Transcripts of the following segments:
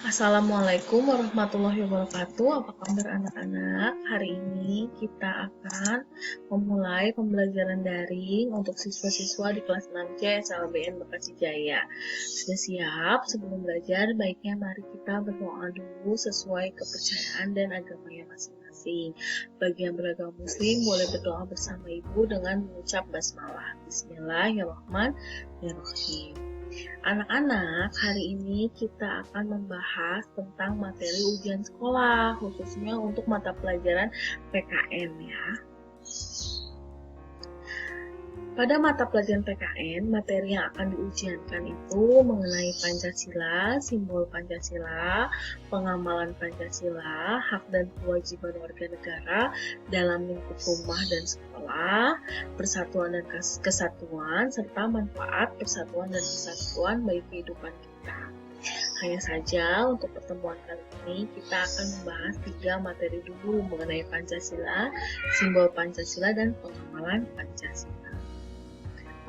Assalamualaikum warahmatullahi wabarakatuh. Apa kabar anak-anak? Hari ini kita akan memulai pembelajaran daring untuk siswa-siswa di kelas 6C SLBN Bekasi Jaya. Sudah siap? Sebelum belajar, baiknya mari kita berdoa dulu sesuai kepercayaan dan agamanya masing-masing. Bagi yang beragama muslim, boleh berdoa bersama ibu dengan mengucap basmalah. Bismillahirrahmanirrahim. Anak-anak, hari ini kita akan membahas tentang materi ujian sekolah, khususnya untuk mata pelajaran PKN ya. Pada mata pelajaran PKN, materi yang akan diujiankan itu mengenai Pancasila, simbol Pancasila, pengamalan Pancasila, hak dan kewajiban warga negara dalam lingkup rumah dan sekolah, persatuan dan kesatuan, serta manfaat persatuan dan kesatuan bagi kehidupan kita. Hanya saja untuk pertemuan kali ini kita akan membahas 3 materi dulu mengenai Pancasila, simbol Pancasila, dan pengamalan Pancasila.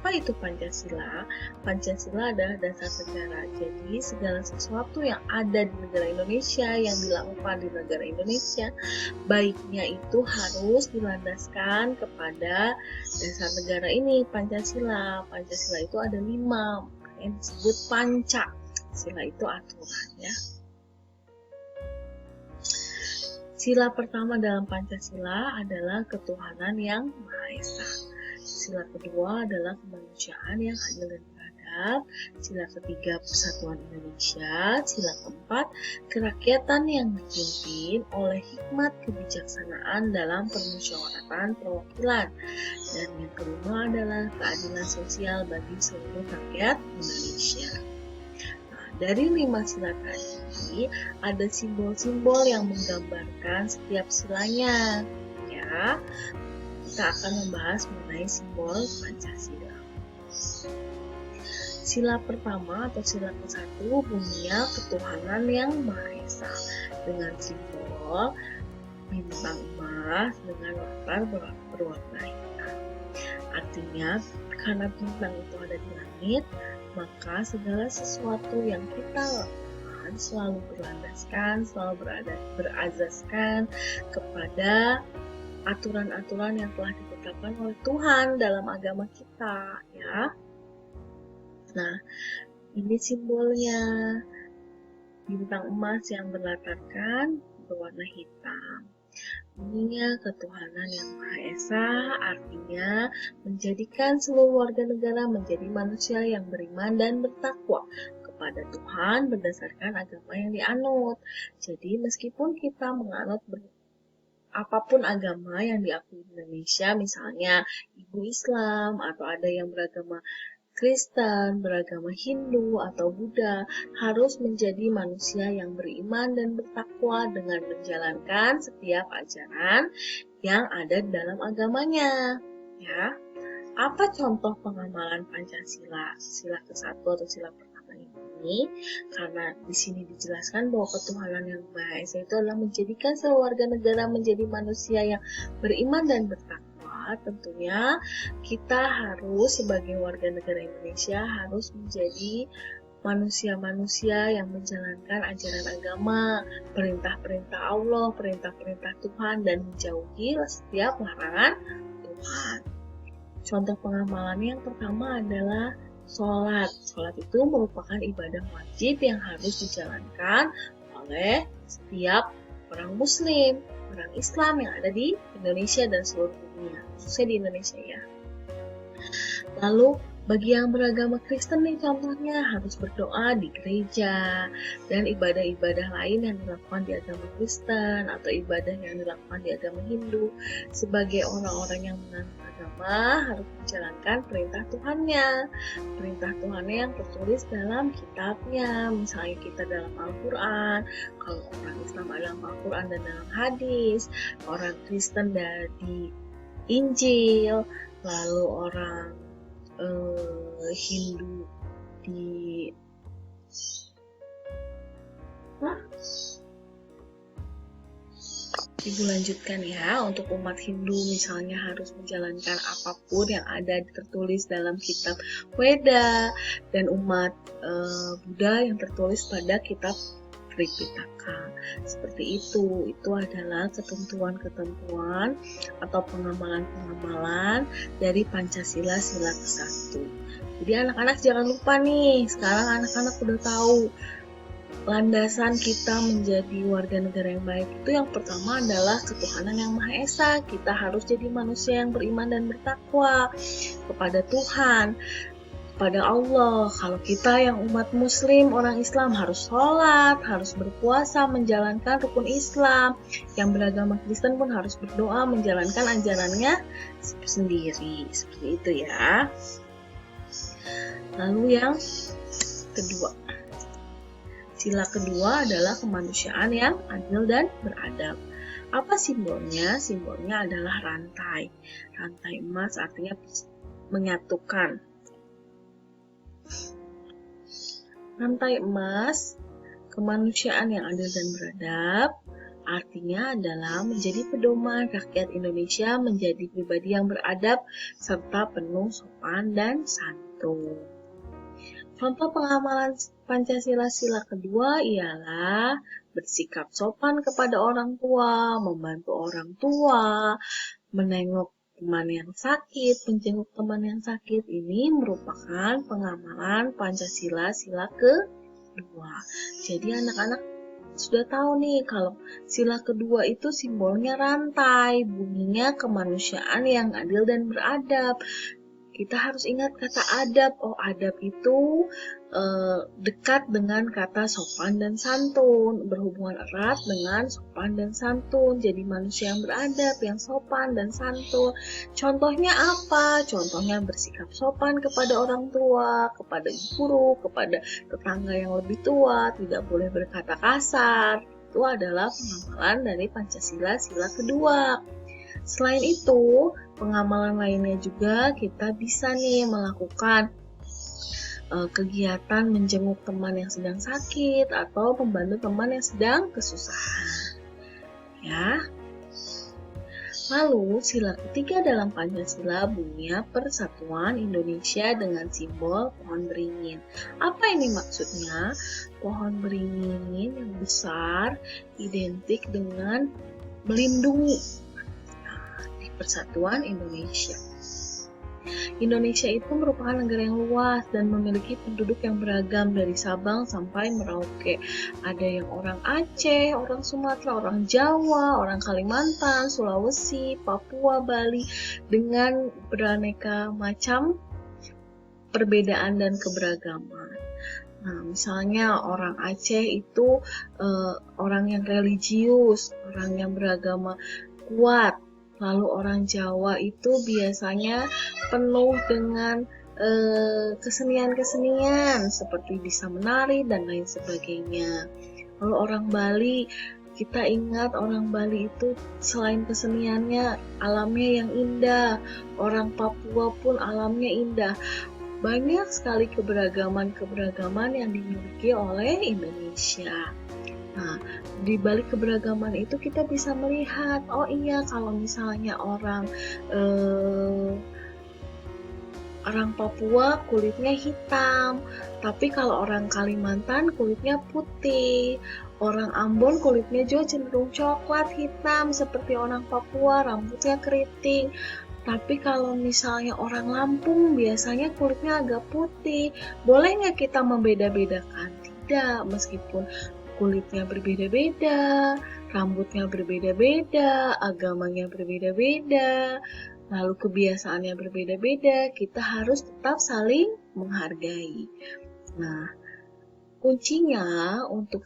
Apa itu Pancasila? Pancasila adalah dasar negara. Jadi segala sesuatu yang ada di negara Indonesia, yang dilakukan di negara Indonesia, baiknya itu harus dilandaskan kepada dasar negara ini, Pancasila. Pancasila itu ada 5, yang disebut Panca. Sila itu aturan ya. Sila pertama dalam Pancasila adalah ketuhanan yang Maha Esa. Sila kedua adalah kemanusiaan yang adil dan beradab. Sila ketiga persatuan Indonesia. Sila keempat kerakyatan yang dipimpin oleh hikmat kebijaksanaan dalam permusyawaratan perwakilan. Dan yang kelima adalah keadilan sosial bagi seluruh rakyat Indonesia. Dari 5 sila tadi, ada simbol-simbol yang menggambarkan setiap silanya. Ya, kita akan membahas mengenai simbol Pancasila. Sila pertama atau sila ke-1 bunyinya ketuhanan yang Maha Esa dengan simbol bintang emas dengan latar berwarna hitam. Artinya, karena bintang itu ada di langit, maka segala sesuatu yang kita lakukan selalu berlandaskan, selalu berazaskan kepada aturan-aturan yang telah ditetapkan oleh Tuhan dalam agama kita, ya. Nah, ini simbolnya bintang emas yang berlatarkan berwarna hitam. Bunyinya ketuhanan yang Maha Esa artinya menjadikan seluruh warga negara menjadi manusia yang beriman dan bertakwa kepada Tuhan berdasarkan agama yang dianut. Jadi meskipun kita menganut apapun agama yang diakui di Indonesia, misalnya Ibu Islam atau ada yang beragama Kristen, beragama Hindu atau Buddha, harus menjadi manusia yang beriman dan bertakwa dengan menjalankan setiap ajaran yang ada dalam agamanya. Ya, apa contoh pengamalan Pancasila, sila ke-1 atau sila pertama ini? Karena di sini dijelaskan bahwa ketuhanan yang Maha Esa itu adalah menjadikan seluruh warga negara menjadi manusia yang beriman dan bertakwa. Tentunya kita harus sebagai warga negara Indonesia harus menjadi manusia-manusia yang menjalankan ajaran agama, perintah-perintah Allah, perintah-perintah Tuhan, dan menjauhi setiap larangan Tuhan. Contoh pengamalannya yang pertama adalah sholat. Sholat itu merupakan ibadah wajib yang harus dijalankan oleh setiap orang Muslim, orang Islam yang ada di Indonesia dan seluruh dunia, khususnya di Indonesia ya. Lalu bagi yang beragama Kristen nih contohnya harus berdoa di gereja dan ibadah-ibadah lain yang dilakukan di agama Kristen atau ibadah yang dilakukan di agama Hindu. Sebagai orang-orang yang menganut agama harus menjalankan perintah Tuhannya. Perintah Tuhannya yang tertulis dalam kitabnya. Misalnya kita dalam Al-Quran, kalau orang Islam dalam Al-Quran dan dalam hadis, orang Kristen dari Injil, lalu orang Hindu di Ibu lanjutkan ya, untuk umat Hindu misalnya harus menjalankan apapun yang ada tertulis dalam kitab Weda, dan umat Buddha yang tertulis pada kitab Tripitaka. Seperti itu adalah ketentuan-ketentuan atau pengamalan-pengamalan dari Pancasila sila ke-1. Jadi anak-anak jangan lupa nih, sekarang anak-anak udah tahu landasan kita menjadi warga negara yang baik itu yang pertama adalah ketuhanan yang Maha Esa. Kita harus jadi manusia yang beriman dan bertakwa kepada Tuhan, kepada Allah. Kalau kita yang umat muslim, orang Islam harus sholat, harus berpuasa, menjalankan rukun Islam. Yang beragama Kristen pun harus berdoa, menjalankan ajarannya sendiri. Seperti itu ya. Lalu yang kedua, sila kedua adalah kemanusiaan yang adil dan beradab. Apa simbolnya? Simbolnya adalah rantai. Rantai emas artinya menyatukan. Rantai emas, kemanusiaan yang adil dan beradab, artinya adalah menjadi pedoman rakyat Indonesia menjadi pribadi yang beradab serta penuh sopan dan santun. Contoh pengamalan Pancasila sila kedua ialah bersikap sopan kepada orang tua, membantu orang tua, menengok teman yang sakit, menjenguk teman yang sakit. Ini merupakan pengamalan Pancasila sila kedua. Jadi anak-anak sudah tahu nih kalau sila kedua itu simbolnya rantai, bunyinya kemanusiaan yang adil dan beradab. Kita harus ingat kata adab. Oh, adab itu dekat dengan kata sopan dan santun, berhubungan erat dengan sopan dan santun. Jadi manusia yang beradab, yang sopan dan santun. Contohnya apa? Contohnya bersikap sopan kepada orang tua, kepada guru, kepada tetangga yang lebih tua, tidak boleh berkata kasar. Itu adalah pengamalan dari Pancasila sila kedua. Selain itu, pengamalan lainnya juga kita bisa nih melakukan kegiatan menjenguk teman yang sedang sakit atau membantu teman yang sedang kesusahan. Ya. Lalu sila ketiga dalam Pancasila bunyinya Persatuan Indonesia dengan simbol pohon beringin. Apa ini maksudnya? Pohon beringin yang besar identik dengan melindungi Persatuan Indonesia. Indonesia itu merupakan negara yang luas dan memiliki penduduk yang beragam dari Sabang sampai Merauke. Ada yang orang Aceh, orang Sumatera, orang Jawa, orang Kalimantan, Sulawesi, Papua, Bali dengan beraneka macam perbedaan dan keberagaman. Nah, misalnya orang Aceh itu orang yang religius, orang yang beragama kuat. Lalu orang Jawa itu biasanya penuh dengan kesenian-kesenian seperti bisa menari dan lain sebagainya. Lalu orang Bali, kita ingat orang Bali itu selain keseniannya, alamnya yang indah. Orang Papua pun alamnya indah. Banyak sekali keberagaman-keberagaman yang dimiliki oleh Indonesia. Nah, di balik keberagaman itu kita bisa melihat, oh iya kalau misalnya orang Papua kulitnya hitam, tapi kalau orang Kalimantan kulitnya putih, orang Ambon kulitnya juga cenderung coklat hitam seperti orang Papua, rambutnya keriting. Tapi kalau misalnya orang Lampung biasanya kulitnya agak putih, boleh nggak kita membeda-bedakan? Tidak, meskipun kulitnya berbeda-beda, rambutnya berbeda-beda, agamanya berbeda-beda, lalu kebiasaannya berbeda-beda, kita harus tetap saling menghargai. Nah, kuncinya untuk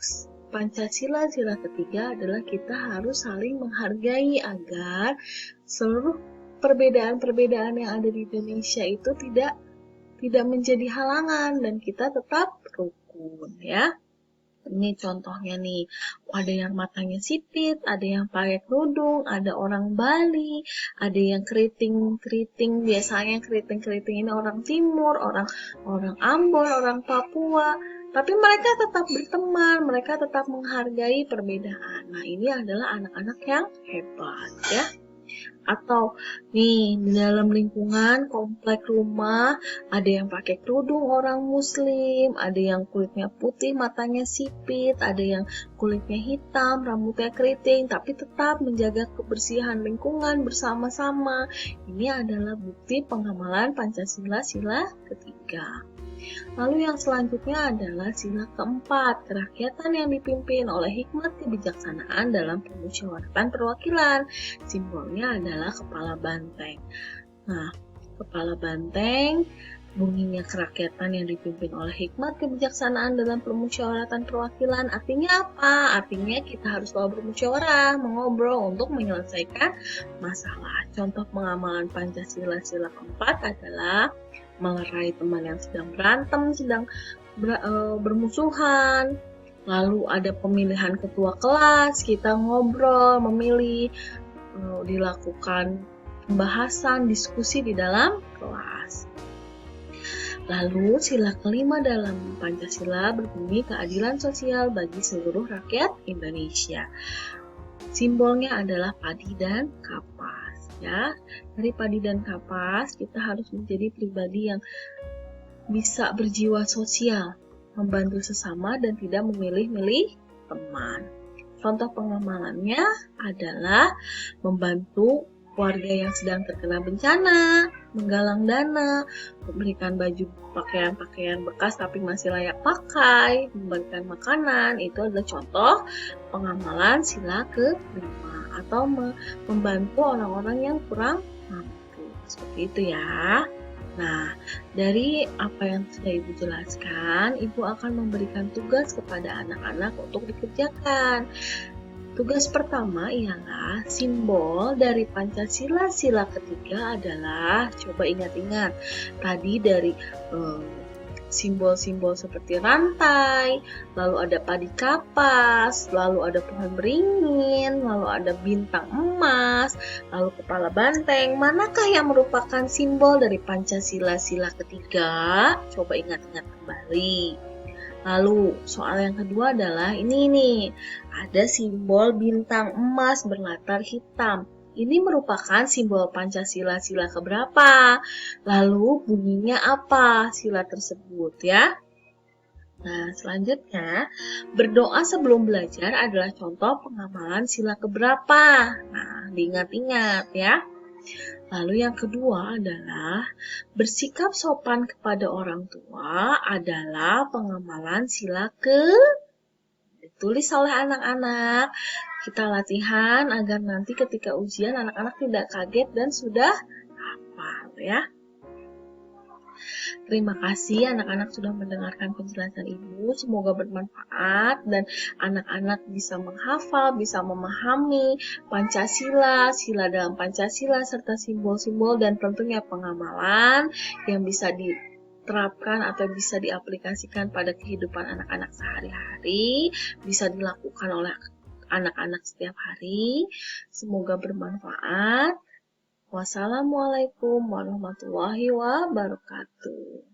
Pancasila sila ketiga adalah kita harus saling menghargai agar seluruh perbedaan-perbedaan yang ada di Indonesia itu tidak menjadi halangan dan kita tetap rukun ya. Ini contohnya nih, ada yang matanya sipit, ada yang pakai kerudung, ada orang Bali, ada yang keriting-keriting, biasanya keriting-keriting ini orang Timur, orang Ambon, orang Papua, tapi mereka tetap berteman, mereka tetap menghargai perbedaan. Nah, ini adalah anak-anak yang hebat ya. Atau nih di dalam lingkungan komplek rumah ada yang pakai kerudung orang muslim, ada yang kulitnya putih, matanya sipit, ada yang kulitnya hitam, rambutnya keriting, tapi tetap menjaga kebersihan lingkungan bersama-sama. Ini adalah bukti pengamalan Pancasila sila ketiga. Lalu yang selanjutnya adalah sila keempat, kerakyatan yang dipimpin oleh hikmat kebijaksanaan dalam permusyawaratan perwakilan. Simbolnya adalah kepala banteng. Nah, kepala banteng bunyinya kerakyatan yang dipimpin oleh hikmat kebijaksanaan dalam permusyawaratan perwakilan. Artinya apa? Artinya kita harus selalu bermusyawarah, mengobrol untuk menyelesaikan masalah. Contoh pengamalan Pancasila sila keempat adalah melerai teman yang sedang berantem, sedang bermusuhan. Lalu ada pemilihan ketua kelas, kita ngobrol, memilih, dilakukan pembahasan, diskusi di dalam kelas. Lalu sila kelima dalam Pancasila berbunyi keadilan sosial bagi seluruh rakyat Indonesia. Simbolnya adalah padi dan kapas. Ya, dari padi dan kapas kita harus menjadi pribadi yang bisa berjiwa sosial, membantu sesama dan tidak memilih-milih teman. Contoh pengamalannya adalah membantu keluarga yang sedang terkena bencana, menggalang dana, memberikan baju pakaian-pakaian bekas tapi masih layak pakai, memberikan makanan. Itu adalah contoh pengamalan sila kelima, atau membantu orang-orang yang kurang mampu. Seperti itu ya. Nah, dari apa yang sudah Ibu jelaskan, Ibu akan memberikan tugas kepada anak-anak untuk dikerjakan. Tugas pertama ialah simbol dari Pancasila sila ketiga adalah, coba ingat-ingat, tadi dari simbol-simbol seperti rantai, lalu ada padi kapas, lalu ada pohon beringin, lalu ada bintang emas, lalu kepala banteng. Manakah yang merupakan simbol dari Pancasila sila ketiga? Coba ingat-ingat kembali. Lalu soal yang kedua adalah ini nih, ada simbol bintang emas berlatar hitam. Ini merupakan simbol Pancasila sila keberapa? Lalu bunyinya apa sila tersebut ya? Nah, selanjutnya, berdoa sebelum belajar adalah contoh pengamalan sila keberapa? Nah, diingat-ingat ya. Lalu yang kedua adalah bersikap sopan kepada orang tua adalah pengamalan sila ditulis oleh anak-anak. Kita latihan agar nanti ketika ujian anak-anak tidak kaget dan sudah hafal ya. Terima kasih anak-anak sudah mendengarkan penjelasan Ibu. Semoga bermanfaat dan anak-anak bisa menghafal, bisa memahami Pancasila, sila dalam Pancasila, serta simbol-simbol dan tentunya pengamalan yang bisa diterapkan atau bisa diaplikasikan pada kehidupan anak-anak sehari-hari, bisa dilakukan oleh anak-anak setiap hari. Semoga bermanfaat. Wassalamualaikum warahmatullahi wabarakatuh.